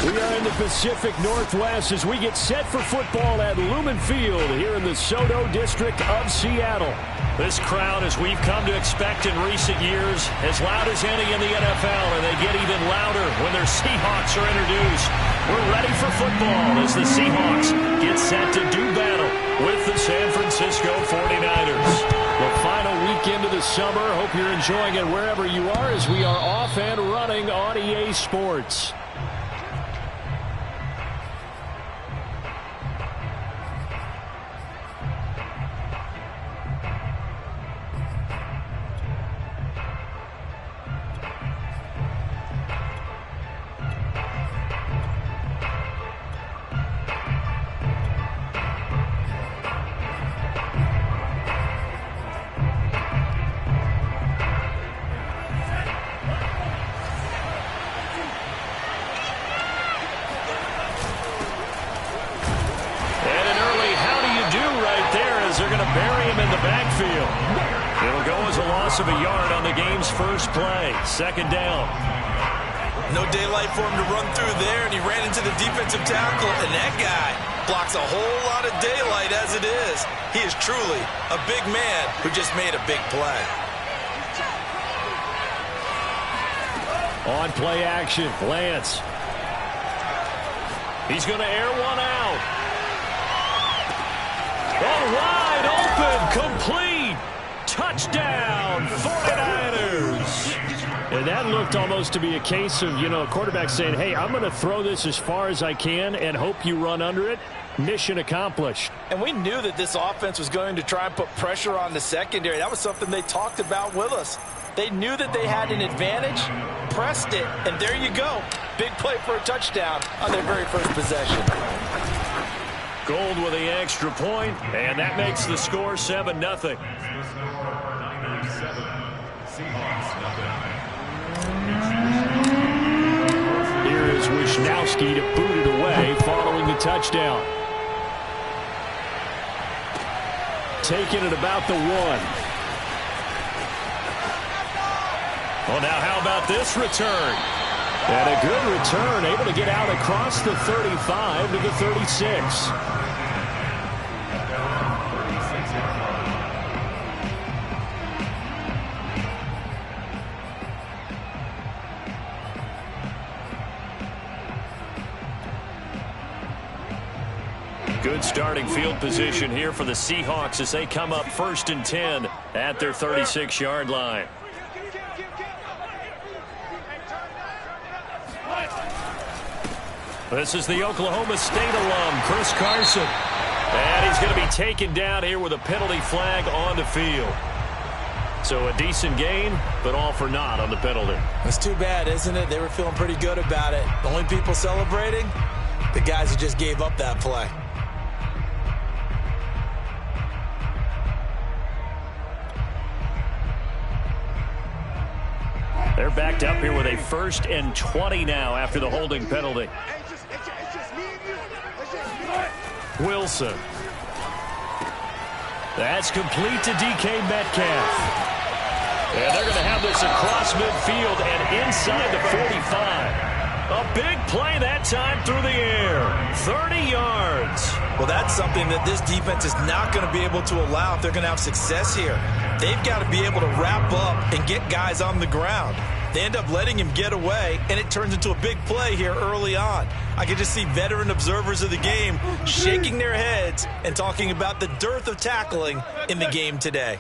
We are in the Pacific Northwest as we get set for football at Lumen Field here in the Soto District of Seattle. This crowd, as we've come to expect in recent years, as loud as any in the NFL, and they get even louder when their Seahawks are introduced. We're ready for football as the Seahawks get set to do battle with the San Francisco 49ers. The final weekend of the summer. Hope you're enjoying it wherever you are as we are off and running on EA Sports. Of a yard on the game's first play. Second down. No daylight for him to run through there, and he ran into the defensive tackle, and that guy blocks a whole lot of daylight as it is. He is truly a big man who just made a big play. On play action, Lance. He's going to air one out. Oh, wide open, complete. Touchdown, 49ers. And that looked almost to be a case of, a quarterback saying, hey, I'm going to throw this as far as I can and hope you run under it. Mission accomplished. And we knew that this offense was going to try and put pressure on the secondary. That was something they talked about with us. They knew that they had an advantage, pressed it, and there you go. Big play for a touchdown on their very first possession. Gold with the extra point, and that makes the score 7-0. Here is Wisnowski to boot it away following the touchdown. Taking it about the 1. Well, now how about this return? And a good return, able to get out across the 35 to the 36. Good starting field position here for the Seahawks as they come up 1st and 10 at their 36-yard line. This is the Oklahoma State alum, Chris Carson. And he's going to be taken down here with a penalty flag on the field. So a decent gain, but all for naught on the penalty. That's too bad, isn't it? They were feeling pretty good about it. The only people celebrating, the guys who just gave up that play. They're backed up here with a 1st and 20 now after the holding penalty. Wilson. That's complete to DK Metcalf. And they're going to have this across midfield and inside the 45. A big play that time through the air. 30 yards. Well, that's something that this defense is not going to be able to allow if they're going to have success here. They've got to be able to wrap up and get guys on the ground. They end up letting him get away, and it turns into a big play here early on. I can just see veteran observers of the game shaking their heads and talking about the dearth of tackling in the game today.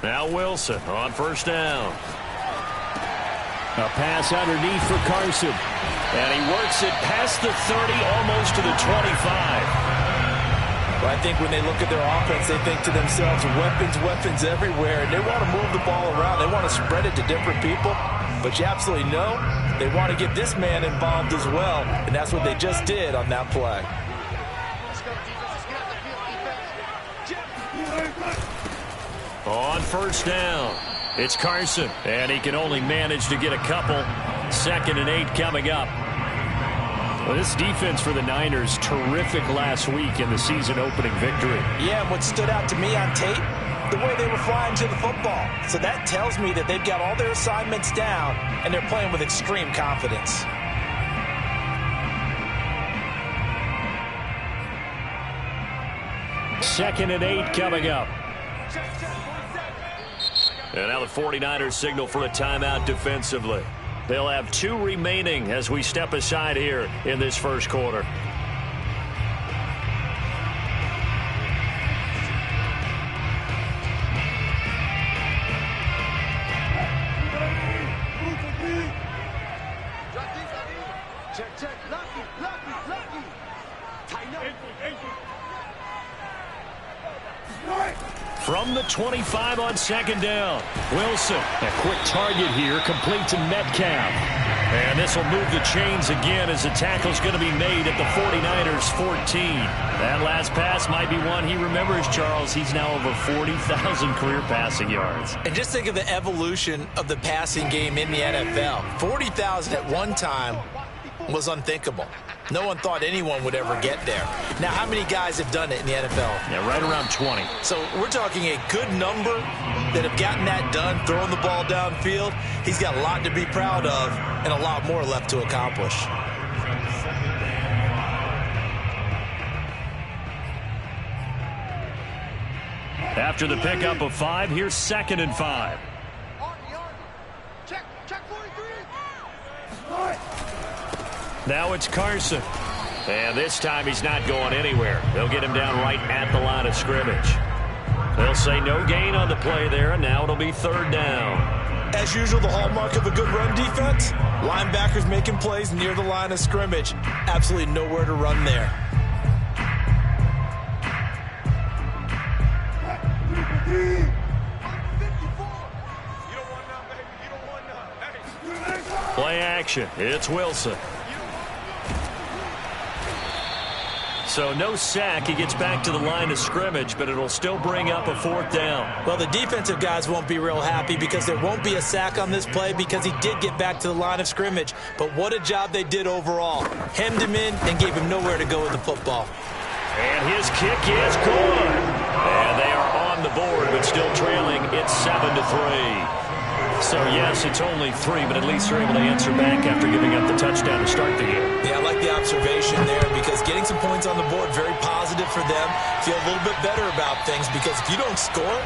Now Wilson on 1st down. A pass underneath for Carson. And he works it past the 30, almost to the 25. Well, I think when they look at their offense, they think to themselves, weapons everywhere. And they want to move the ball around. They want to spread it to different people. But you absolutely know they want to get this man involved as well. And that's what they just did on that play. On 1st down, it's Carson. And he can only manage to get a couple. 2nd and 8 coming up. Well, this defense for the Niners, terrific last week in the season-opening victory. Yeah, what stood out to me on tape, the way they were flying to the football. So that tells me that they've got all their assignments down, and they're playing with extreme confidence. Second and 8 coming up. And now the 49ers signal for a timeout defensively. They'll have 2 remaining as we step aside here in this first quarter. From the 25 on second down, Wilson. A quick target here, complete to Metcalf. And this will move the chains again as the tackle's going to be made at the 49ers 14. That last pass might be one he remembers, Charles. He's now over 40,000 career passing yards. And just think of the evolution of the passing game in the NFL. 40,000 at one time was unthinkable. No one thought anyone would ever get there. Now, how many guys have done it in the NFL? Yeah, right around 20. So we're talking a good number that have gotten that done, throwing the ball downfield. He's got a lot to be proud of and a lot more left to accomplish. After the pickup of 5, here's 2nd and 5. Now it's Carson. And this time he's not going anywhere. They'll get him down right at the line of scrimmage. They'll say no gain on the play there, and now it'll be 3rd down. As usual, the hallmark of a good run defense, linebackers making plays near the line of scrimmage. Absolutely nowhere to run there. Play action. It's Wilson. So no sack. He gets back to the line of scrimmage, but it'll still bring up a 4th down. Well, the defensive guys won't be real happy because there won't be a sack on this play because he did get back to the line of scrimmage. But what a job they did overall. Hemmed him in and gave him nowhere to go with the football. And his kick is good. And they are on the board, but still trailing. It's 7-3. So, yes, it's only 3, but at least they're able to answer back after giving up the touchdown to start the game. Yeah, I like the observation there because getting some points on the board, very positive for them. Feel a little bit better about things because if you don't score,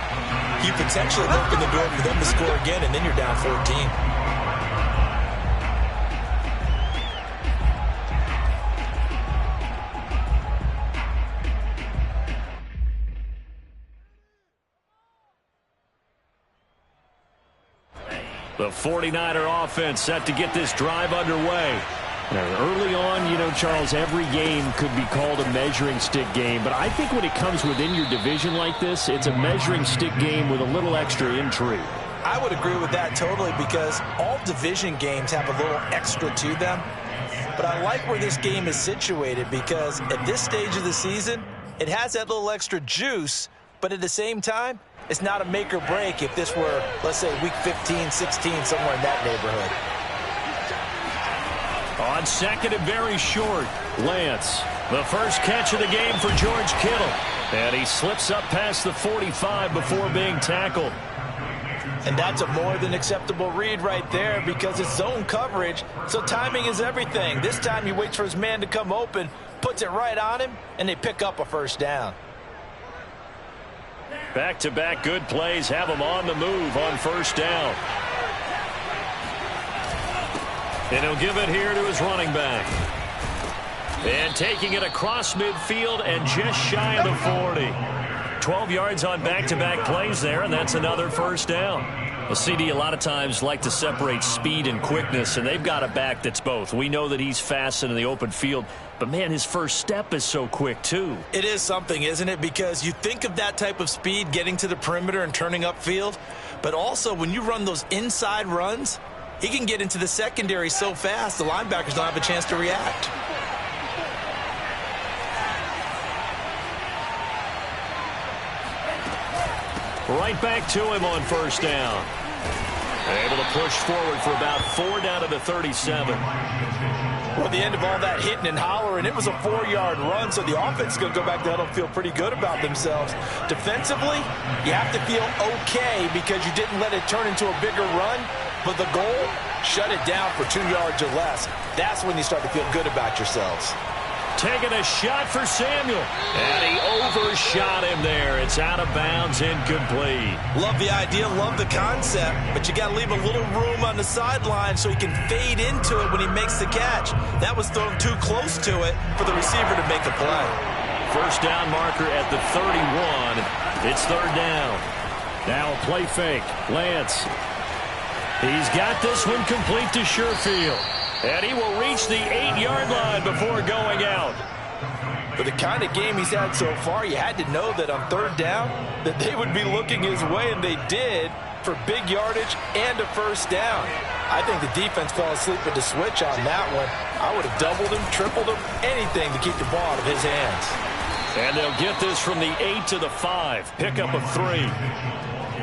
you potentially open the door for them to score again, and then you're down 14. The 49er offense set to get this drive underway. Now, early on, you know, Charles, every game could be called a measuring stick game. But I think when it comes within your division like this, it's a measuring stick game with a little extra intrigue. I would agree with that totally because all division games have a little extra to them. But I like where this game is situated because at this stage of the season, it has that little extra juice. But at the same time, it's not a make or break if this were, let's say, week 15, 16, somewhere in that neighborhood. On 2nd and very short, Lance. The first catch of the game for George Kittle. And he slips up past the 45 before being tackled. And that's a more than acceptable read right there because it's zone coverage, so timing is everything. This time he waits for his man to come open, puts it right on him, and they pick up a 1st down. Back-to-back good plays have him on the move on 1st down. And he'll give it here to his running back. And taking it across midfield and just shy of the 40. 12 yards on back-to-back plays there, and that's another 1st down. Well, CD, a lot of times like to separate speed and quickness, and they've got a back that's both. We know that he's fast in the open field, but, man, his first step is so quick, too. It is something, isn't it? Because you think of that type of speed getting to the perimeter and turning upfield, but also when you run those inside runs, he can get into the secondary so fast the linebackers don't have a chance to react. Right back to him on 1st down. Able to push forward for about 4 down to the 37. Well, at the end of all that hitting and hollering, it was a 4-yard run, so the offense is going to go back to huddle and feel pretty good about themselves. Defensively, you have to feel okay because you didn't let it turn into a bigger run, but the goal, shut it down for 2 yards or less. That's when you start to feel good about yourselves. Taking a shot for Samuel. And he overshot him there. It's out of bounds, incomplete. Love the idea, love the concept, but you got to leave a little room on the sideline so he can fade into it when he makes the catch. That was thrown too close to it for the receiver to make a play. First down marker at the 31. It's third down. Now a play fake. Lance. He's got this one complete to Sherfield. And he will reach the 8-yard line before going out. For the kind of game he's had so far, you had to know that on third down that they would be looking his way, and they did, for big yardage and a first down. I think the defense fell asleep at the switch on that one. I would have doubled him, tripled him, anything to keep the ball out of his hands. And they'll get this from the 8 to the 5. Pickup of 3.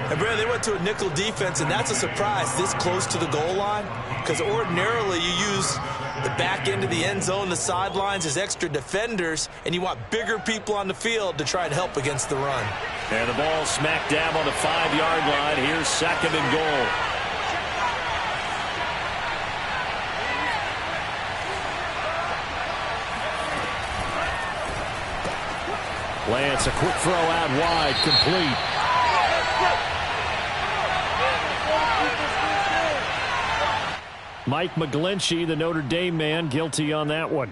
And Brad, they went to a nickel defense, and that's a surprise this close to the goal line, because ordinarily you use the back end of the end zone, the sidelines as extra defenders, and you want bigger people on the field to try and help against the run. And the ball smack dab on the 5-yard line. Here's second and goal. Lance, a quick throw out wide, complete. Mike McGlinchey, the Notre Dame man, guilty on that one.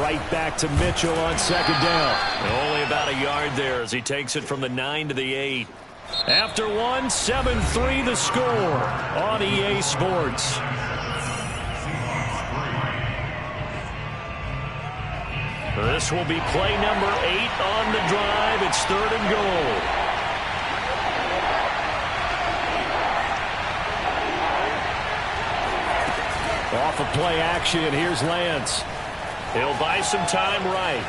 Right back to Mitchell on second down. Only about a yard there as he takes it from the 9 to the 8. After one, 7-3 the score on EA Sports. This will be play number 8 on the drive. It's third and goal. Off of play action, here's Lance. He'll buy some time right.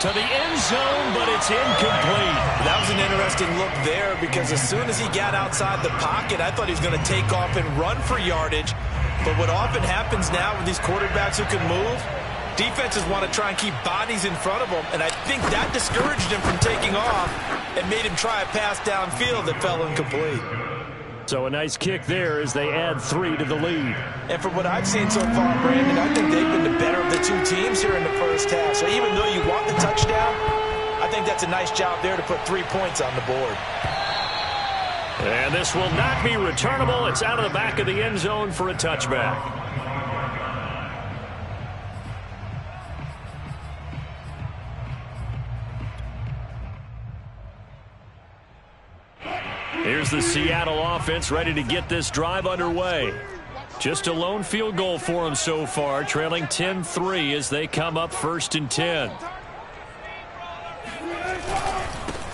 To the end zone, but it's incomplete. That was an interesting look there because as soon as he got outside the pocket, I thought he was going to take off and run for yardage. But what often happens now with these quarterbacks who can move, defenses want to try and keep bodies in front of them, and I think that discouraged him from taking off and made him try a pass downfield that fell incomplete. So a nice kick there as they add 3 to the lead. And from what I've seen so far, Brandon, I think they've been the better of the two teams here in the first half. So even though you want the touchdown, I think that's a nice job there to put 3 points on the board. And this will not be returnable. It's out of the back of the end zone for a touchback. Here's the Seattle offense ready to get this drive underway. Just a lone field goal for them so far, trailing 10-3 as they come up first and 10.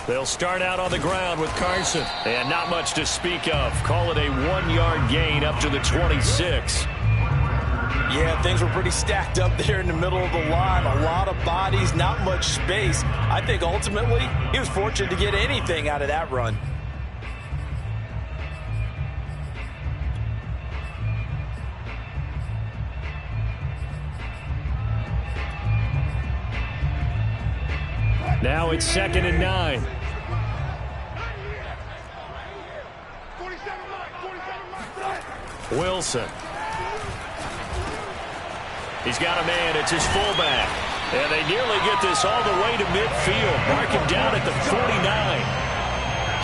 They'll start out on the ground with Carson. And not much to speak of. Call it a 1-yard gain up to the 26. Yeah, things were pretty stacked up there in the middle of the line. A lot of bodies, not much space. I think ultimately he was fortunate to get anything out of that run. Now it's second and 9. Wilson. He's got a man. It's his fullback. And they nearly get this all the way to midfield. Mark him down at the 49.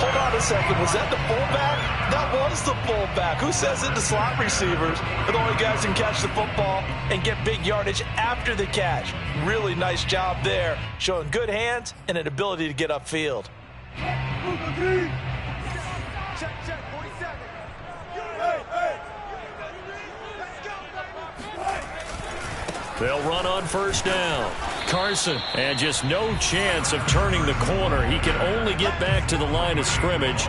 Hold on a second. Was that the fullback? That was the fullback. Who says it? The slot receivers are the only guys who can catch the football and get big yardage after the catch. Really nice job there, showing good hands and an ability to get upfield. They'll run on first down. Carson, and just no chance of turning the corner. He can only get back to the line of scrimmage.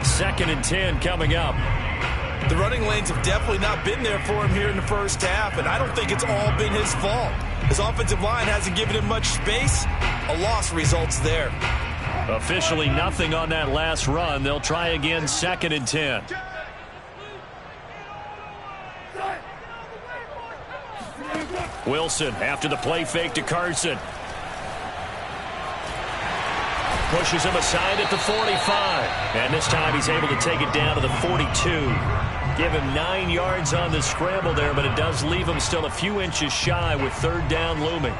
Second and 10 coming up. The running lanes have definitely not been there for him here in the first half, and I don't think it's all been his fault. His offensive line hasn't given him much space. A loss results there. Officially nothing on that last run. They'll try again, 2nd and 10. Wilson after the play fake to Carson. Pushes him aside at the 45. And this time he's able to take it down to the 42. Give him 9 yards on the scramble there, but it does leave him still a few inches shy with 3rd down looming.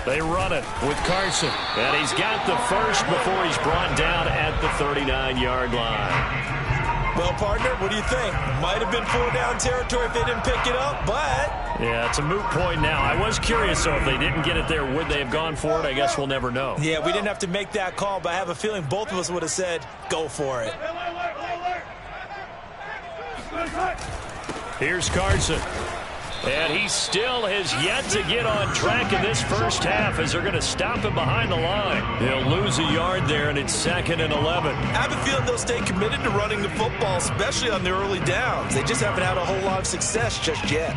They run it with Carson. And he's got the first before he's brought down at the 39-yard line. Well, partner, what do you think? Might have been 4-down territory if they didn't pick it up, but... Yeah, it's a moot point now. I was curious, so if they didn't get it there, would they have gone for it? I guess we'll never know. Yeah, we didn't have to make that call, but I have a feeling both of us would have said, go for it. Here's Carson. And he still has yet to get on track in this first half as they're going to stop him behind the line. He'll lose a yard there, and it's 2nd and 11. I have a feeling they'll stay committed to running the football, especially on the early downs. They just haven't had a whole lot of success just yet.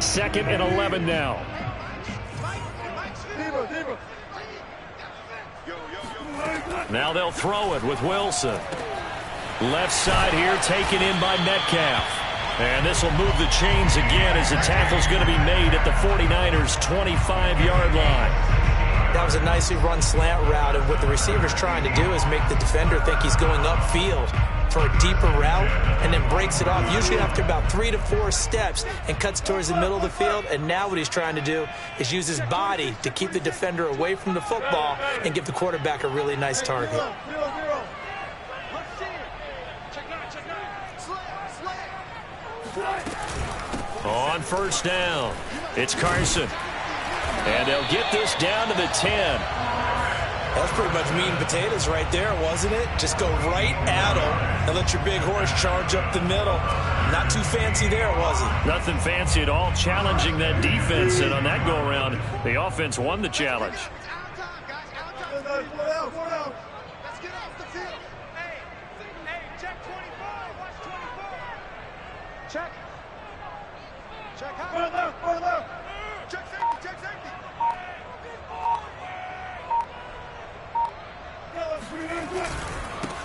2nd and 11 now. Now they'll throw it with Wilson. Left side here taken in by Metcalf. And this will move the chains again as the tackle's going to be made at the 49ers' 25-yard line. That was a nicely run slant route, and what the receiver's trying to do is make the defender think he's going upfield for a deeper route and then breaks it off, usually after about 3 to 4 steps, and cuts towards the middle of the field. And now what he's trying to do is use his body to keep the defender away from the football and give the quarterback a really nice target. On 1st down, it's Carson. And they'll get this down to the 10. That's pretty much meat and potatoes right there, wasn't it? Just go right at him and let your big horse charge up the middle. Not too fancy there, was it? Nothing fancy at all, challenging that defense. And on that go-around, the offense won the challenge.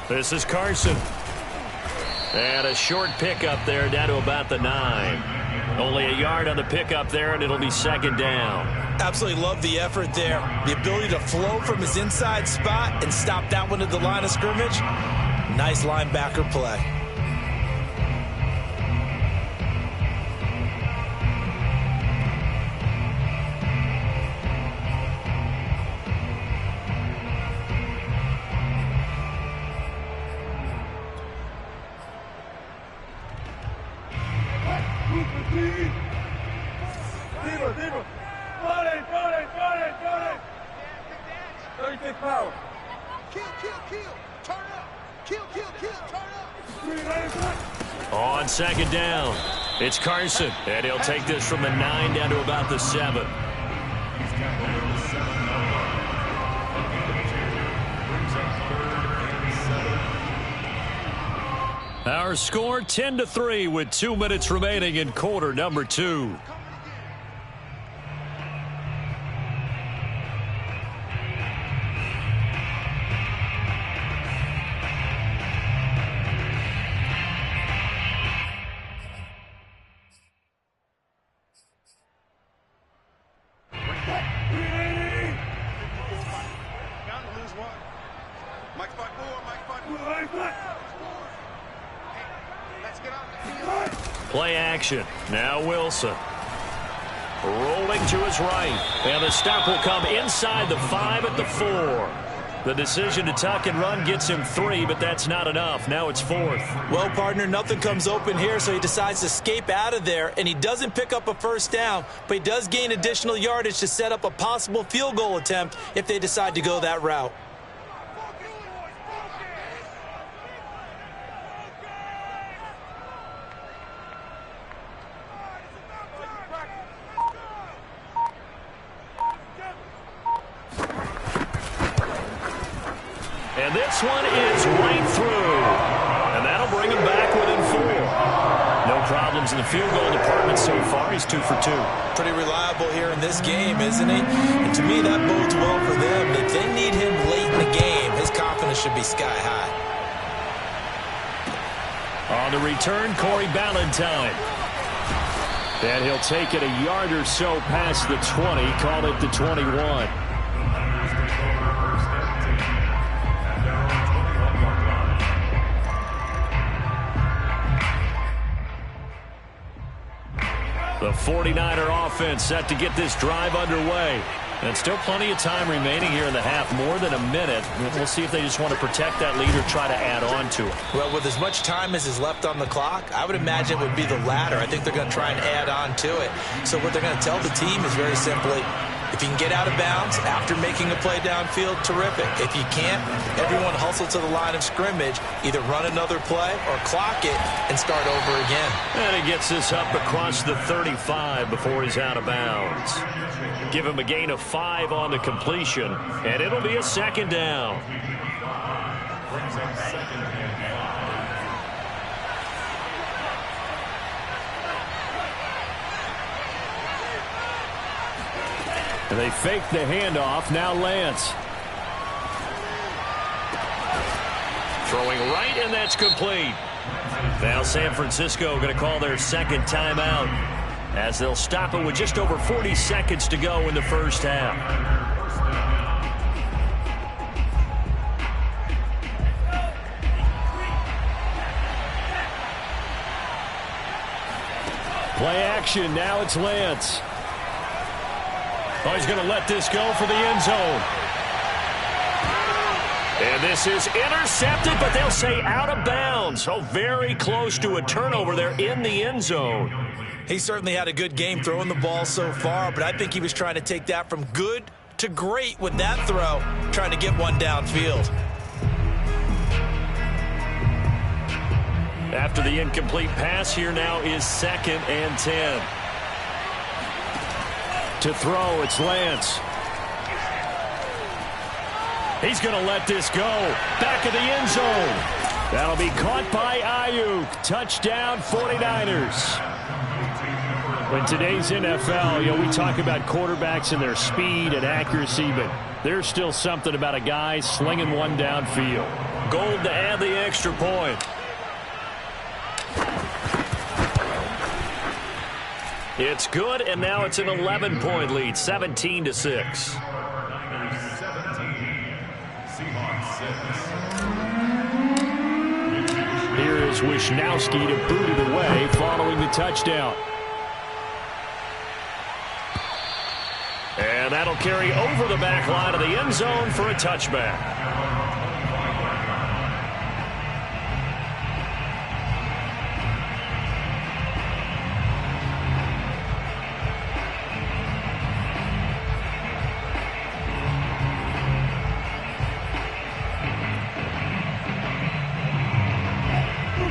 This is Carson. And a short pickup there down to about the 9. Only a yard on the pickup there, and it'll be 2nd down. Absolutely love the effort there. The ability to flow from his inside spot and stop that one at the line of scrimmage. Nice linebacker play. On 2nd down, it's Carson, and he'll take this from the 9 down to about the 7. Our score 10-3 with 2 minutes remaining in quarter number 2. Play action. Now Wilson. Rolling to his right. And the stop will come inside the 5 at the 4. The decision to tuck and run gets him 3, but that's not enough. Now it's 4th. Well, partner, nothing comes open here, so he decides to escape out of there, and he doesn't pick up a first down, but he does gain additional yardage to set up a possible field goal attempt if they decide to go that route. And this one is right through. And that'll bring him back within 4. No problems in the field goal department so far. He's 2 for 2. Pretty reliable here in this game, isn't he? And to me, that bodes well for them. If they need him late in the game, his confidence should be sky high. On the return, Corey Ballantyne. And he'll take it a yard or so past the 20. Call it the 21. The 49er offense set to get this drive underway. And still plenty of time remaining here in the half, more than a minute. We'll see if they just want to protect that lead or try to add on to it. Well, with as much time as is left on the clock, I would imagine it would be the latter. I think they're going to try and add on to it. So what they're going to tell the team is very simply, if you can get out of bounds after making a play downfield, terrific. If you can't, everyone hustle to the line of scrimmage, either run another play or clock it and start over again. And he gets this up across the 35 before he's out of bounds. Give him a gain of 5 on the completion, and it'll be a 2nd down. And they fake the handoff. Now Lance. Throwing right, and that's complete. Now San Francisco going to call their 2nd timeout as they'll stop it with just over 40 seconds to go in the first half. Play action. Now it's Lance. Oh, he's going to let this go for the end zone. And this is intercepted, but they'll say out of bounds. Oh, very close to a turnover there in the end zone. He certainly had a good game throwing the ball so far, but I think he was trying to take that from good to great with that throw, trying to get one downfield. After the incomplete pass, here now is 2nd and 10. To throw, it's Lance. He's going to let this go. Back of the end zone. That'll be caught by Ayuk. Touchdown, 49ers. In today's NFL, we talk about quarterbacks and their speed and accuracy, but there's still something about a guy slinging one downfield. Gold to add the extra point. It's good, and now it's an 11-point lead, 17-6. Here is Wisnowski to boot it away following the touchdown. And that'll carry over the back line of the end zone for a touchback.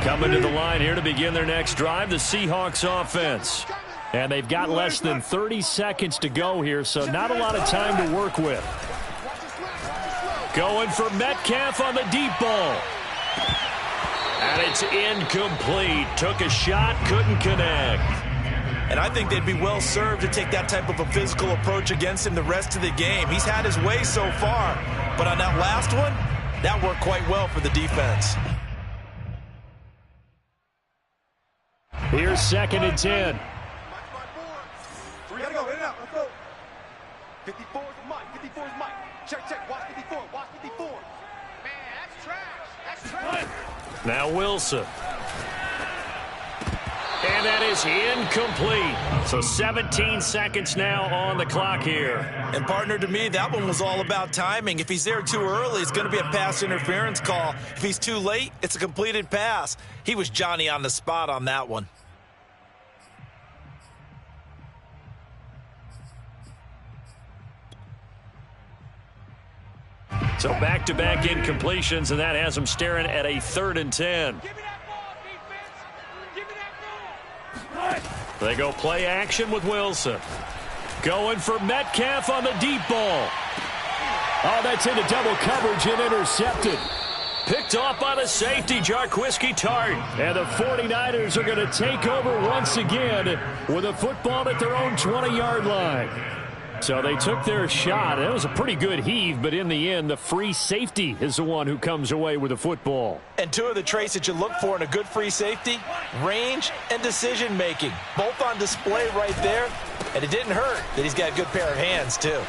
Coming to the line here to begin their next drive, the Seahawks offense. And they've got less than 30 seconds to go here, so not a lot of time to work with. Going for Metcalf on the deep ball. And it's incomplete. Took a shot, couldn't connect. And I think they'd be well served to take that type of a physical approach against him the rest of the game. He's had his way so far, but on that last one, that worked quite well for the defense. Here's 2nd and 10. We gotta go, in and out, let's go. 54 is Mike, 54 is Mike. Check, watch 54, watch 54. Man, that's trash, Now Wilson. And that is incomplete. So 17 seconds now on the clock here. And partner, to me, that one was all about timing. If he's there too early, it's going to be a pass interference call. If he's too late, it's a completed pass. He was Johnny on the spot on that one. So back-to-back incompletions, and that has him staring at a 3rd and 10. They go play action with Wilson. Going for Metcalf on the deep ball. Oh, that's into double coverage and intercepted. Picked off by the safety, Jarquiski Tart. And the 49ers are going to take over once again with a football at their own 20-yard line. So they took their shot. It was a pretty good heave, but in the end, the free safety is the one who comes away with the football. And two of the traits that you look for in a good free safety, range and decision-making. Both on display right there. And it didn't hurt that he's got a good pair of hands, too.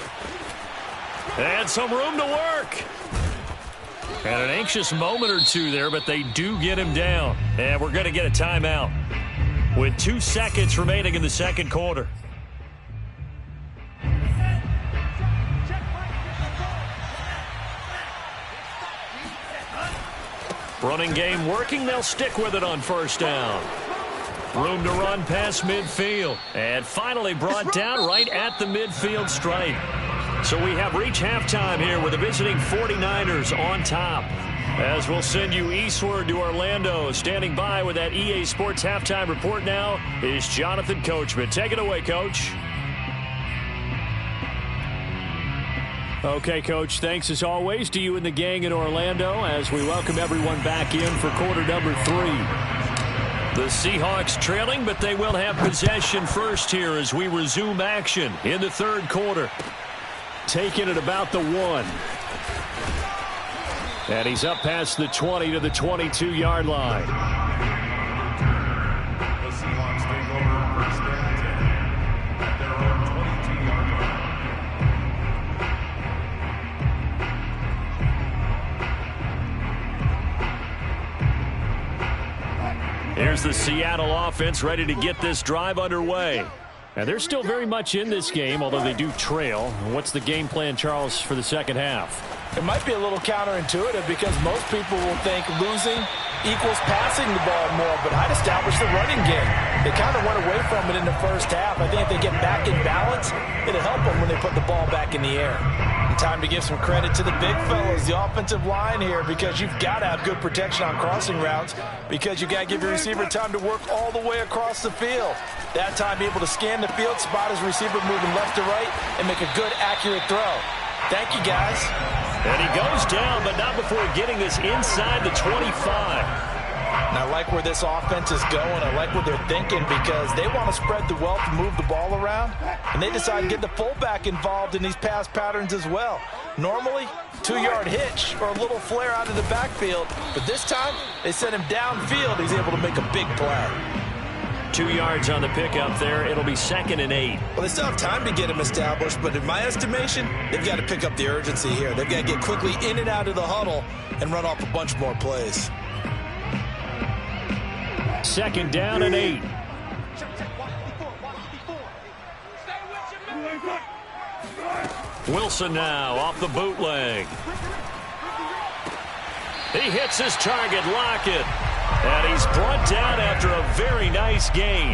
And some room to work. And an anxious moment or two there, but they do get him down. And we're going to get a timeout with 2 seconds remaining in the second quarter. Running game working. They'll stick with it on first down. Room to run past midfield. And finally brought down right at the midfield stripe. So we have reached halftime here with the visiting 49ers on top. As we'll send you eastward to Orlando. Standing by with that EA Sports halftime report now is Jonathan Coachman. Take it away, Coach. Okay, Coach, thanks as always to you and the gang in Orlando as we welcome everyone back in for quarter number 3. The Seahawks trailing, but they will have possession first here as we resume action in the third quarter. Taking it about the 1. And he's up past the 20 to the 22-yard line. The Seahawks take over first down 10 at their own 22-yard line. Here's the Seattle offense ready to get this drive underway. And they're still very much in this game, although they do trail. What's the game plan, Charles, for the second half? It might be a little counterintuitive because most people will think losing equals passing the ball more, but I'd establish the running game. They kind of went away from it in the first half. I think if they get back in balance, it'll help them when they put the ball back in the air. And time to give some credit to the big fellas, the offensive line here, because you've got to have good protection on crossing routes because you've got to give your receiver time to work all the way across the field. That time, be able to scan the field, spot his receiver moving left to right, and make a good, accurate throw. Thank you, guys. And he goes down, but not before getting this inside the 25. And I like where this offense is going. I like what they're thinking because they want to spread the wealth and move the ball around. And they decide to get the fullback involved in these pass patterns as well. Normally, 2-yard hitch or a little flare out of the backfield. But this time, they send him downfield. He's able to make a big play. 2 yards on the pickup there. It'll be 2nd and 8. Well, they still have time to get him established, but in my estimation, they've got to pick up the urgency here. They've got to get quickly in and out of the huddle and run off a bunch more plays. 2nd down and 8. Wilson now off the bootleg. He hits his target, Lockett. And he's brought down after a very nice gain.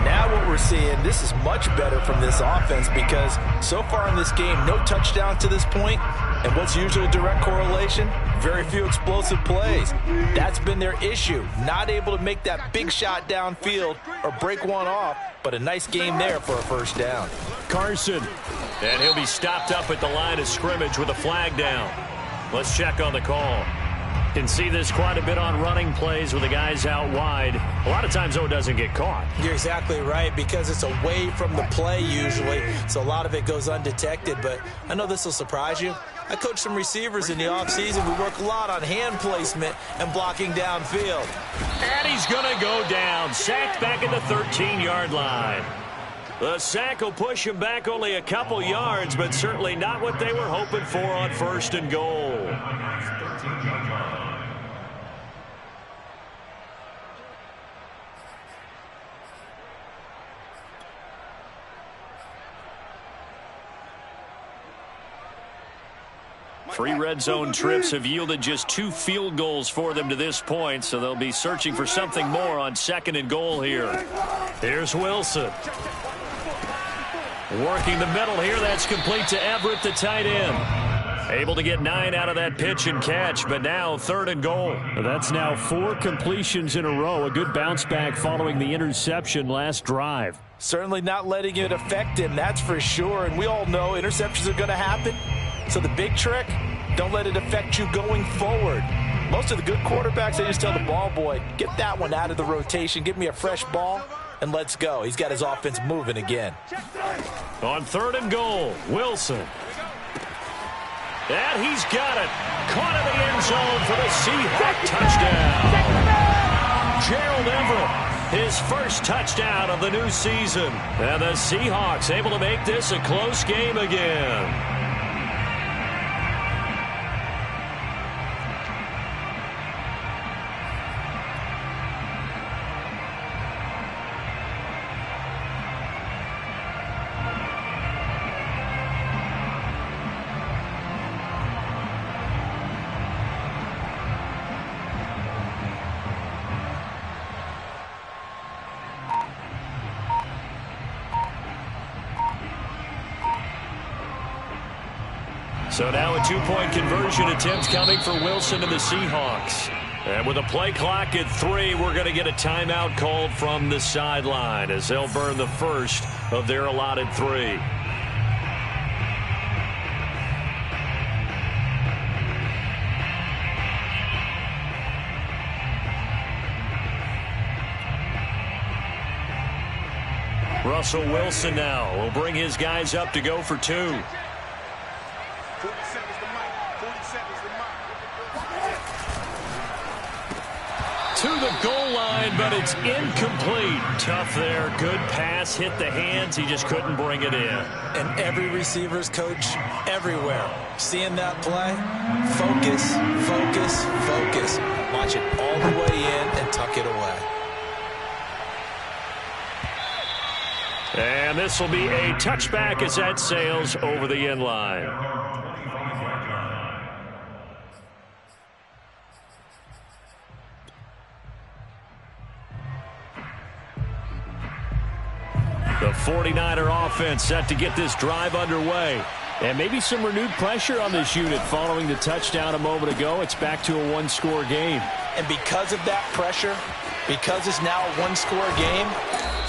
Now what we're seeing, this is much better from this offense because so far in this game, no touchdowns to this point. And what's usually a direct correlation? Very few explosive plays. That's been their issue. Not able to make that big shot downfield or break one off, but a nice game there for a first down. Carson. And he'll be stopped up at the line of scrimmage with a flag down. Let's check on the call. Can see this quite a bit on running plays with the guys out wide. A lot of times, though, it doesn't get caught. You're exactly right because it's away from the play usually, so a lot of it goes undetected. But I know this will surprise you. I coach some receivers in the offseason. We work a lot on hand placement and blocking downfield. And he's going to go down. Sacked back at the 13-yard line. The sack will push him back only a couple yards, but certainly not what they were hoping for on 1st and goal. 3 red zone trips have yielded just 2 field goals for them to this point, so they'll be searching for something more on 2nd and goal here. Here's Wilson. Working the middle here. That's complete to Everett, the tight end. Able to get 9 out of that pitch and catch, but now 3rd and goal. That's now 4 completions in a row. A good bounce back following the interception last drive. Certainly not letting it affect him, that's for sure. And we all know interceptions are going to happen. So the big trick, don't let it affect you going forward. Most of the good quarterbacks, they just tell the ball boy, get that one out of the rotation, give me a fresh ball, and let's go. He's got his offense moving again. On 3rd and goal, Wilson. And he's got it. Caught in the end zone for the Seahawk touchdown. Gerald Everett, his first touchdown of the new season. And the Seahawks able to make this a close game again. So now a 2-point conversion attempt coming for Wilson and the Seahawks. And with a play clock at 3, we're going to get a timeout called from the sideline as they'll burn the first of their allotted 3. Russell Wilson now will bring his guys up to go for 2. To the goal line, but it's incomplete. Tough there. Good pass. Hit the hands. He just couldn't bring it in. And every receiver's coach everywhere. Seeing that play, focus, focus, focus. Watch it all the way in and tuck it away. And this will be a touchback as that sails over the end line. The 49er offense set to get this drive underway. And maybe some renewed pressure on this unit following the touchdown a moment ago. It's back to a 1-score game. And because of that pressure, because it's now a 1-score game,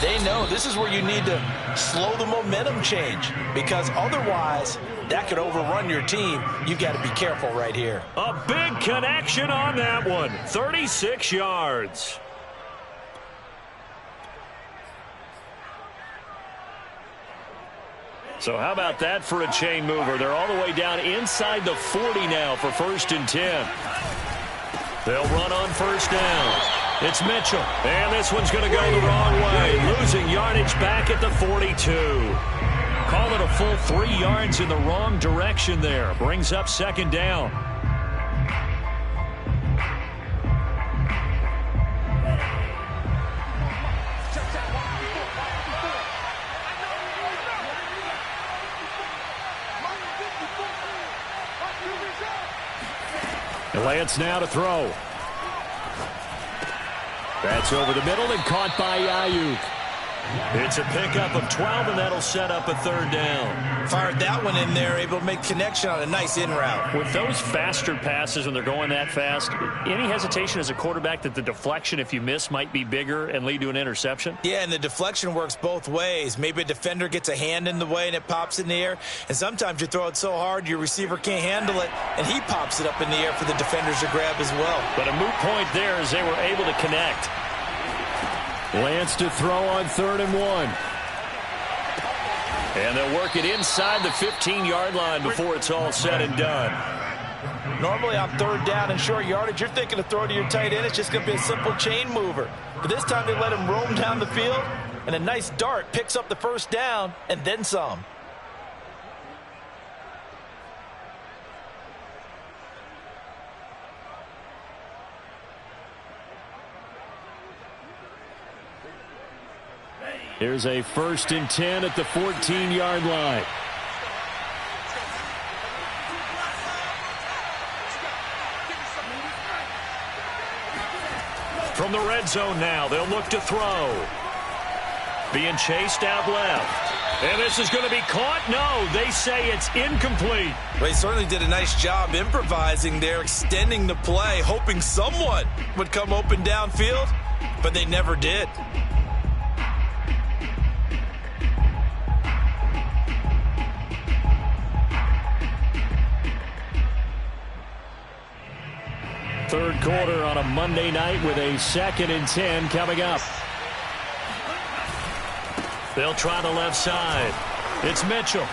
they know this is where you need to slow the momentum change, because otherwise that could overrun your team. You've got to be careful right here. A big connection on that one. 36 yards. So how about that for a chain mover? They're all the way down inside the 40 now for 1st and 10. They'll run on 1st down. It's Mitchell. And this one's going to go the wrong way. Losing yardage back at the 42. Call it a full 3 yards in the wrong direction there. Brings up 2nd down. Lance now to throw. That's over the middle and caught by Ayuk. It's a pickup of 12, and that'll set up a 3rd down. Fired that one in there, able to make connection on a nice in route. With those faster passes when they're going that fast, any hesitation as a quarterback that the deflection, if you miss, might be bigger and lead to an interception? Yeah, and the deflection works both ways. Maybe a defender gets a hand in the way and it pops in the air. And sometimes you throw it so hard your receiver can't handle it, and he pops it up in the air for the defenders to grab as well. But a moot point there as they were able to connect. Lance to throw on 3rd and 1. And they'll work it inside the 15-yard line before it's all said and done. Normally on 3rd down and short yardage, you're thinking to throw to your tight end. It's just going to be a simple chain mover. But this time they let him roam down the field, and a nice dart picks up the 1st down and then some. Here's a 1st and 10 at the 14-yard line. From the red zone now, they'll look to throw. Being chased out left. And this is going to be caught? No, they say it's incomplete. Well, he certainly did a nice job improvising there, extending the play, hoping someone would come open downfield, but they never did. Third quarter on a Monday night with a 2nd and 10 coming up. They'll try the left side. It's Mitchell.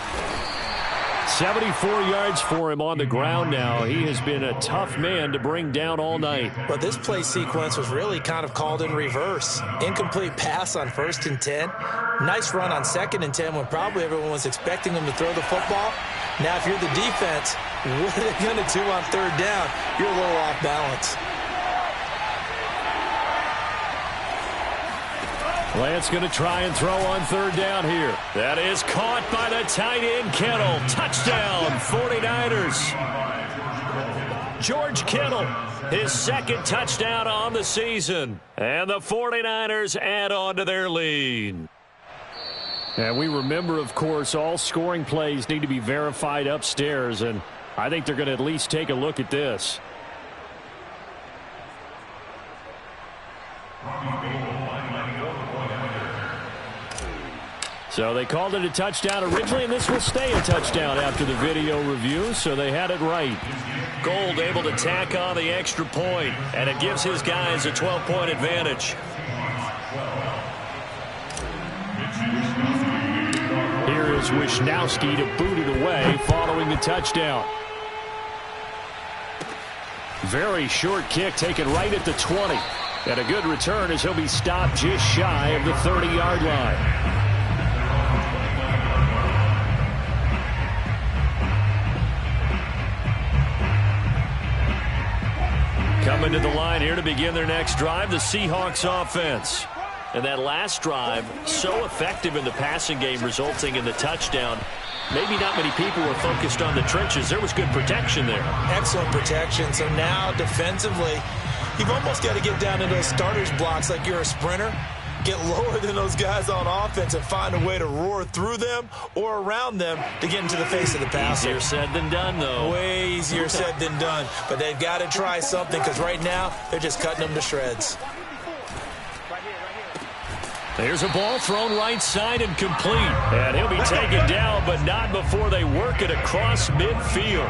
74 yards for him on the ground now. He has been a tough man to bring down all night. But this play sequence was really kind of called in reverse. Incomplete pass on 1st and 10. Nice run on 2nd and 10 when probably everyone was expecting him to throw the football. Now, if you're the defense, what are they going to do on 3rd down? You're a little off balance. Lance going to try and throw on 3rd down here. That is caught by the tight end, Kittle. Touchdown, 49ers. George Kittle, his 2nd touchdown on the season. And the 49ers add on to their lead. And we remember, of course, all scoring plays need to be verified upstairs, and I think they're going to at least take a look at this. So they called it a touchdown originally, and this will stay a touchdown after the video review, so they had it right. Gold able to tack on the extra point, and it gives his guys a 12-point advantage. Here is Wisnowski to boot it away following the touchdown. Very short kick taken right at the 20. And a good return as he'll be stopped just shy of the 30-yard line. Coming to the line here to begin their next drive, the Seahawks offense. And that last drive, so effective in the passing game, resulting in the touchdown. Maybe not many people were focused on the trenches. There was good protection there. Excellent protection. So now defensively, you've almost got to get down to those starters blocks like you're a sprinter. Get lower than those guys on offense and find a way to roar through them or around them to get into the face of the passer. Easier said than done, though. Way easier said than done. But they've got to try something because right now they're just cutting them to shreds. There's a ball thrown right side and complete. And he'll be taken down, but not before they work it across midfield.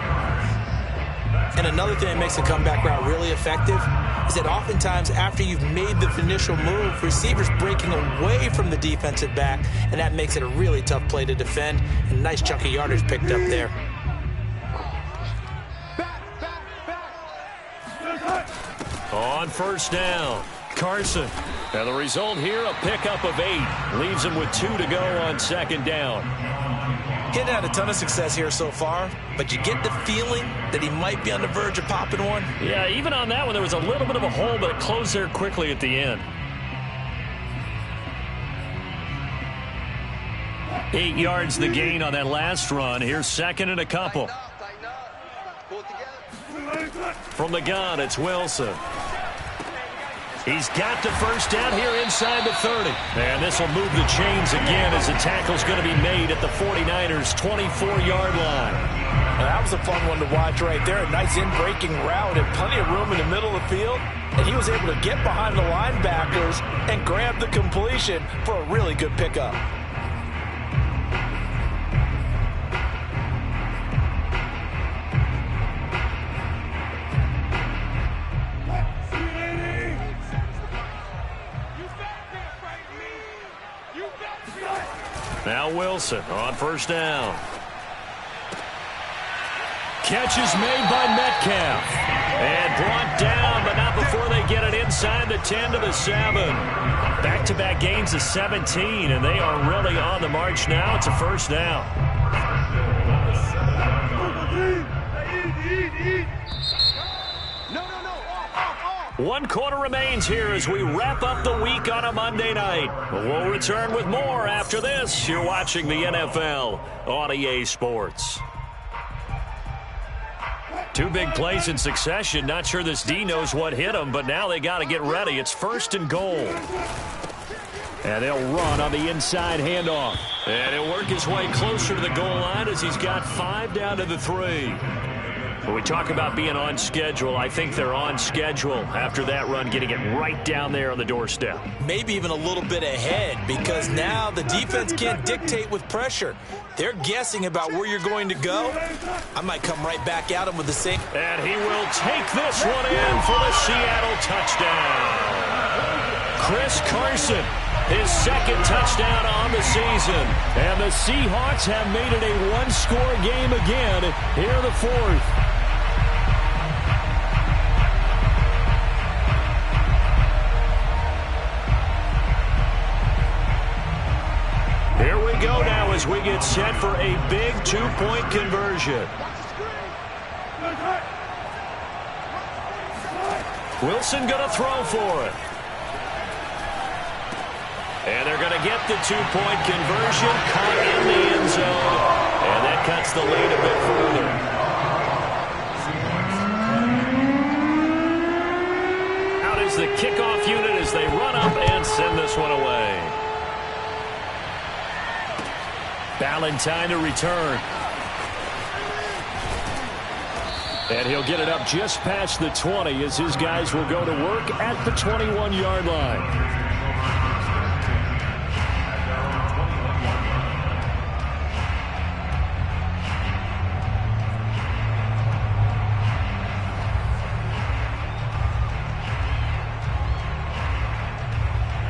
And another thing that makes the comeback route really effective is that oftentimes after you've made the initial move, receivers breaking away from the defensive back, and that makes it a really tough play to defend. And a nice chunk of yardage picked up there. On 1st down, Carson. And the result here, a pickup of 8. Leaves him with 2 to go on 2nd down. He's had a ton of success here so far, but you get the feeling that he might be on the verge of popping one. Yeah, even on that one, there was a little bit of a hole, but it closed there quickly at the end. 8 yards the gain on that last run. Here's 2nd and a couple. From the gun, it's Wilson. He's got the 1st down here inside the 30. And this will move the chains again as the tackle's going to be made at the 49ers' 24-yard line. Now, that was a fun one to watch right there. A nice in-breaking route and plenty of room in the middle of the field. And he was able to get behind the linebackers and grab the completion for a really good pickup. Now Wilson on 1st down. Catch is made by Metcalf. And brought down, but not before they get it inside the 10 to the 7. Back-to-back gains of 17, and they are really on the march now. It's a 1st down. One quarter remains here as we wrap up the week on a Monday night. We'll return with more after this. You're watching the NFL on EA Sports. Two big plays in succession. Not sure this D knows what hit him, but now they got to get ready. It's 1st and goal. And they'll run on the inside handoff. And he'll work his way closer to the goal line as he's got 5 down to the 3. When we talk about being on schedule, I think they're on schedule after that run, getting it right down there on the doorstep. Maybe even a little bit ahead, because now the defense can't dictate with pressure. They're guessing about where you're going to go. I might come right back at him with the same. And he will take this one in for the Seattle touchdown. Chris Carson, his 2nd touchdown on the season. And the Seahawks have made it a one-score game again here in the 4th. Here we go now as we get set for a big 2-point conversion. Wilson going to throw for it. And they're going to get the 2-point conversion, caught in the end zone, and that cuts the lead a bit further. Out is the kickoff unit as they run up and send this one away. Valentine to return. And he'll get it up just past the 20 as his guys will go to work at the 21-yard line.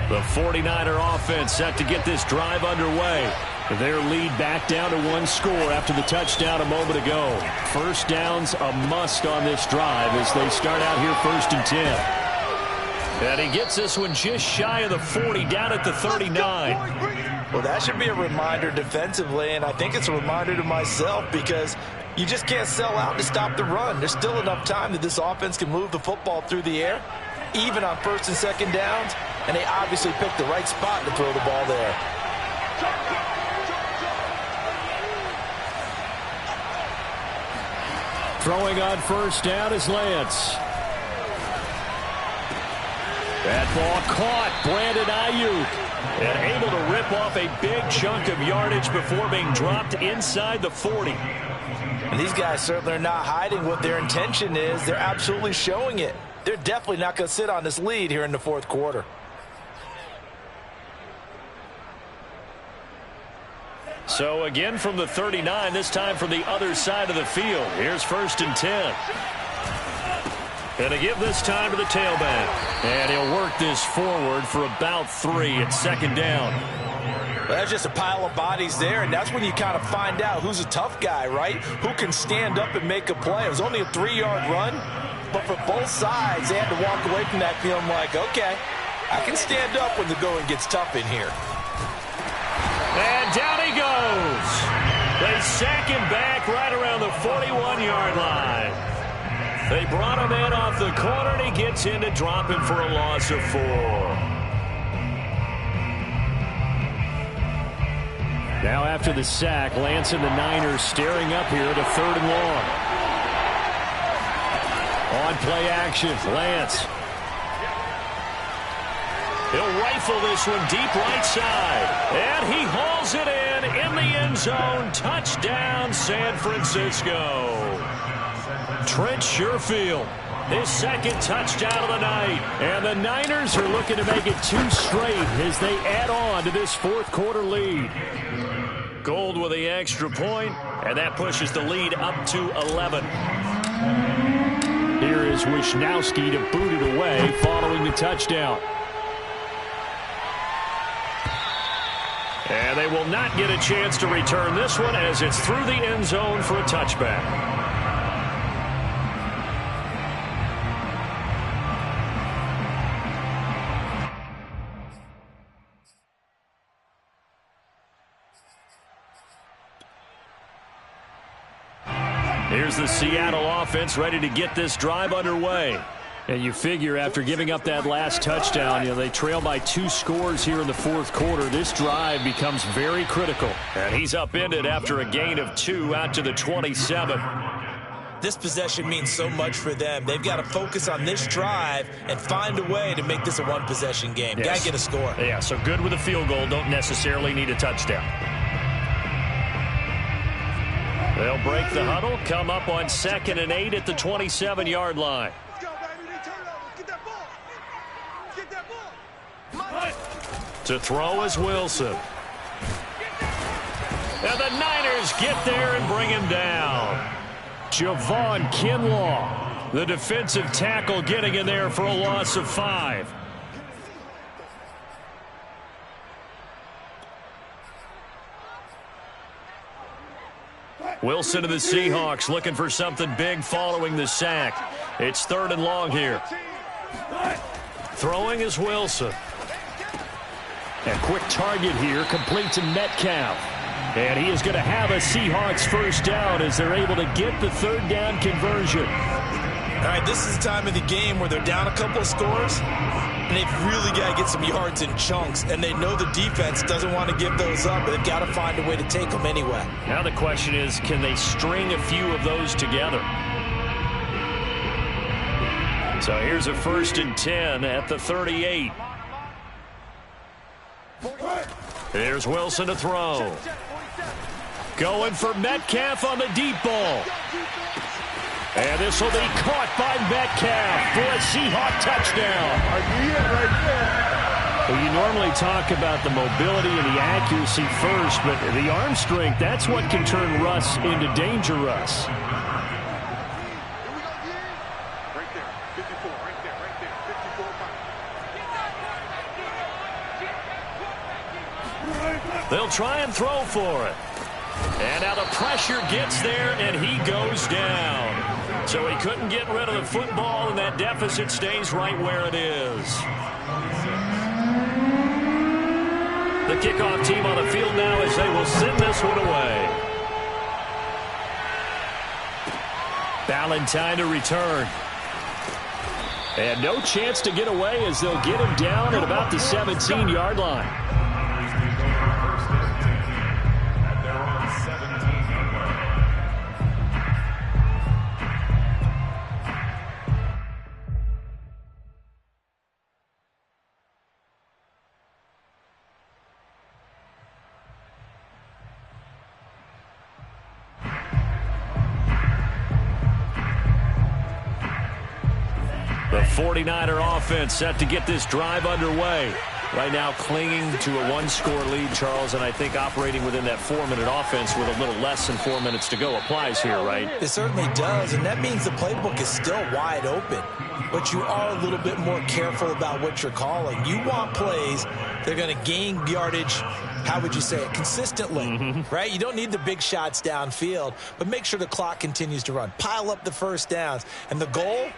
The 49er offense set to get this drive underway. Their lead back down to 1 score after the touchdown a moment ago. 1st down's a must on this drive as they start out here 1st and 10. And he gets this one just shy of the 40, down at the 39. Well, that should be a reminder defensively, and I think it's a reminder to myself because you just can't sell out to stop the run. There's still enough time that this offense can move the football through the air, even on 1st and 2nd downs, and they obviously picked the right spot to throw the ball there. Throwing on 1st down is Lance. That ball caught. Brandon Ayuk. And able to rip off a big chunk of yardage before being dropped inside the 40. And these guys certainly are not hiding what their intention is. They're absolutely showing it. They're definitely not going to sit on this lead here in the 4th quarter. So again from the 39, this time from the other side of the field. Here's 1st and 10. And to give this time to the tailback. And he'll work this forward for about 3 at 2nd down. Well, that's just a pile of bodies there, and that's when you kind of find out who's a tough guy, right? Who can stand up and make a play. It was only a 3-yard run, but for both sides, they had to walk away from that feeling like, okay, I can stand up when the going gets tough in here. And down he goes. They sack him back right around the 41-yard line. They brought him in off the corner, and he gets in to drop him for a loss of 4. Now after the sack, Lance and the Niners staring up here to 3rd and long. On play action, Lance. He'll rifle this one deep right side. And he hauls it in the end zone. Touchdown, San Francisco. Trent Sherfield, his 2nd touchdown of the night. And the Niners are looking to make it 2 straight as they add on to this 4th quarter lead. Gold with the extra point, and that pushes the lead up to 11. Here is Wisnowski to boot it away following the touchdown. And they will not get a chance to return this one as it's through the end zone for a touchback. Here's the Seattle offense ready to get this drive underway. And you figure after giving up that last touchdown, they trail by 2 scores here in the 4th quarter. This drive becomes very critical. And he's upended after a gain of 2 out to the 27. This possession means so much for them. They've got to focus on this drive and find a way to make this a one-possession game. Yes. Got to get a score. Yeah, so good with a field goal. Don't necessarily need a touchdown. They'll break the huddle, come up on 2nd and 8 at the 27-yard line. Let's go, baby. Turn it over. Get that ball. Get that ball. To throw is Wilson. And the Niners get there and bring him down. Javon Kinlaw, the defensive tackle, getting in there for a loss of 5. Wilson of the Seahawks looking for something big following the sack. It's 3rd and long here. Throwing is Wilson. A quick target here, complete to Metcalf. And he is going to have a Seahawks first down as they're able to get the 3rd down conversion. All right, this is the time of the game where they're down a couple of scores, and they've really got to get some yards in chunks, and they know the defense doesn't want to give those up, but they've got to find a way to take them anyway. Now the question is, can they string a few of those together? So here's a 1st and 10 at the 38. Here's Wilson to throw. Going for Metcalf on the deep ball. And this will be caught by Metcalf for a Seahawk touchdown. Well, you normally talk about the mobility and the accuracy first, but the arm strength, that's what can turn Russ into Danger Russ. Right there. 54. Right there. Right there. 54. They'll try and throw for it. And now the pressure gets there, and he goes down. So he couldn't get rid of the football, and that deficit stays right where it is. The kickoff team on the field now as they will send this one away. Ballantyne to return. And no chance to get away as they'll get him down at about the 17-yard line. The 49er offense set to get this drive underway. Right now clinging to a 1-score lead, Charles, and I think operating within that 4-minute offense with a little less than 4 minutes to go applies here, right? It certainly does, and that means the playbook is still wide open. But you are a little bit more careful about what you're calling. You want plays that are going to gain yardage, how would you say it, consistently, right? You don't need the big shots downfield, but make sure the clock continues to run. Pile up the first downs, and the goal,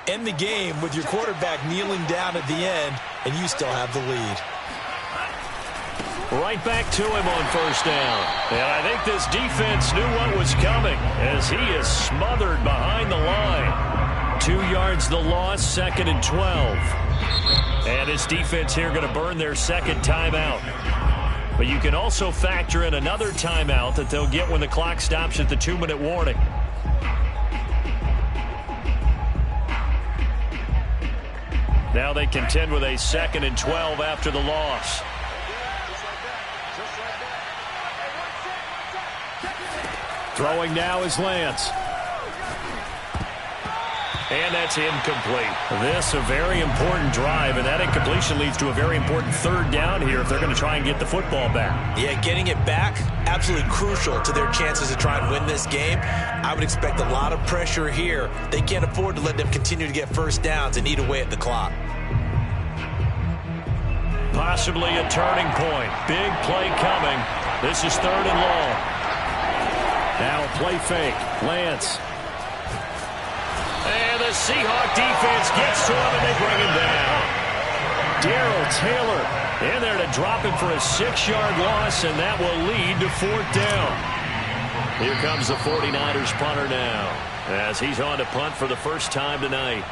end the game with your quarterback kneeling down at the end, and you still have the lead. Right back to him on first down. And I think this defense knew what was coming as he is smothered behind the line. 2 yards the loss, 2nd and 12. And this defense here going to burn their 2nd timeout. But you can also factor in another timeout that they'll get when the clock stops at the 2-minute warning. Now they contend with a 2nd and 12 after the loss. Throwing now is Lance. And that's incomplete. This a very important drive, and that incompletion leads to a very important 3rd down here if they're going to try and get the football back. Yeah, getting it back, absolutely crucial to their chances to try and win this game. I would expect a lot of pressure here. They can't afford to let them continue to get first downs and eat away at the clock. Possibly a turning point. Big play coming. This is 3rd and long. Now a play fake. Lance. And the Seahawk defense gets to him, and they bring him down. Darrell Taylor In there to drop him for a 6-yard loss, and that will lead to 4th down. Here comes the 49ers punter now as he's on to punt for the first time tonight.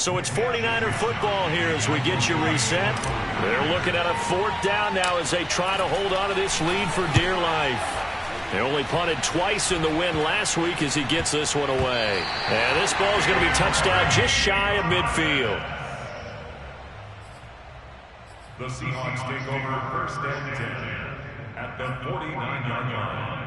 So it's 49er football here as we get you reset. They're looking at a 4th down now as they try to hold on to this lead for dear life. They only punted twice in the win last week as he gets this one away. And this ball is going to be touchdown just shy of midfield. The Seahawks take over 1st and 10 at the 49-yard line.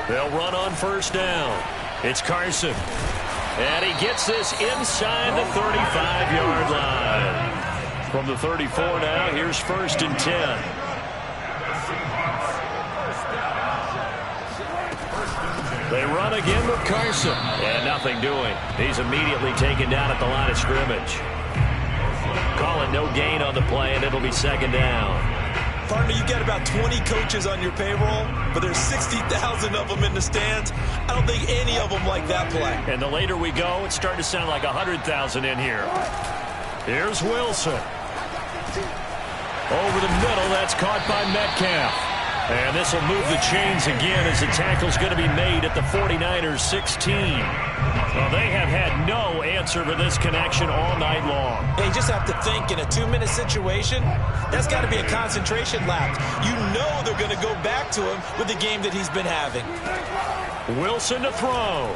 They'll run on 1st down. It's Carson. And he gets this inside the 35-yard line. From the 34 now, here's 1st and 10. They run again with Carson. And nothing doing. He's immediately taken down at the line of scrimmage. Call it no gain on the play, and it'll be 2nd down. Partner, you got about 20 coaches on your payroll, but there's 60,000 of them in the stands. I don't think any of them like that play. And the later we go, it's starting to sound like 100,000 in here. Here's Wilson. Over the middle, that's caught by Metcalf. And this will move the chains again as the tackle's going to be made at the 49ers 16. Well, they have had no answer for this connection all night long. You just have to think in a 2-minute situation, that's got to be a concentration lapse. You know they're going to go back to him with the game that he's been having. Wilson to throw.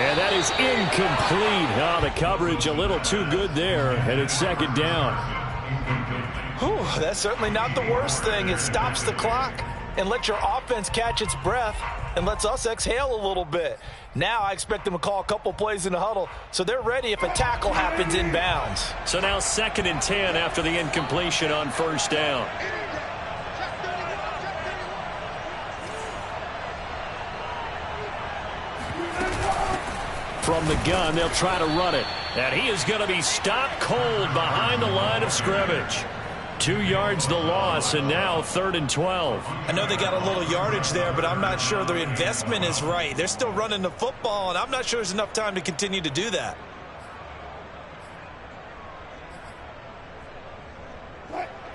And that is incomplete. Oh, the coverage a little too good there, and it's 2nd down. Whew, that's certainly not the worst thing. It stops the clock and lets your offense catch its breath and lets us exhale a little bit. Now I expect them to call a couple plays in the huddle, so they're ready if a tackle happens inbounds. So now 2nd and 10 after the incompletion on 1st down. From the gun, they'll try to run it. And he is going to be stopped cold behind the line of scrimmage. 2 yards the loss, and now 3rd and 12. I know they got a little yardage there, but I'm not sure the investment is right. They're still running the football, and I'm not sure there's enough time to continue to do that.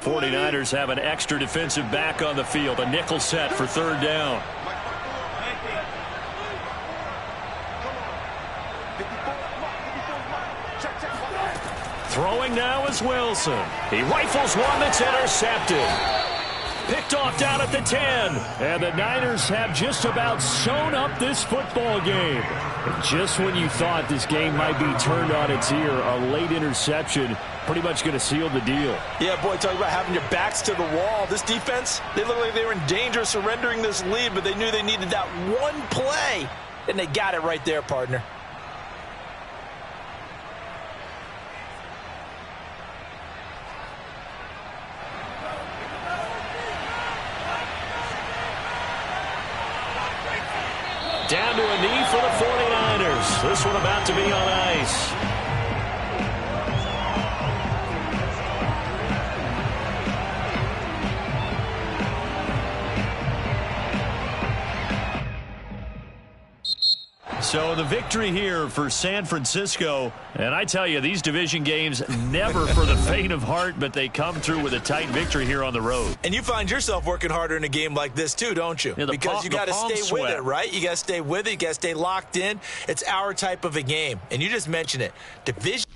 '49ers have an extra defensive back on the field, a nickel set for 3rd down. Throwing now is Wilson. He rifles one that's intercepted. Picked off down at the 10. And the Niners have just about sewn up this football game. And just when you thought this game might be turned on its ear, a late interception pretty much going to seal the deal. Yeah, boy, talk about having your backs to the wall. This defense, they look like they were in danger of surrendering this lead, but they knew they needed that one play, and they got it right there, partner. Down to a knee for the 49ers. This one about to be on ice. So the victory here for San Francisco. And I tell you, these division games never for the faint of heart, but they come through with a tight victory here on the road. And you find yourself working harder in a game like this too, don't you? Yeah, because you got to stay with it, right? You got to stay with it. You got to stay locked in. It's our type of a game. And you just mentioned it. Division.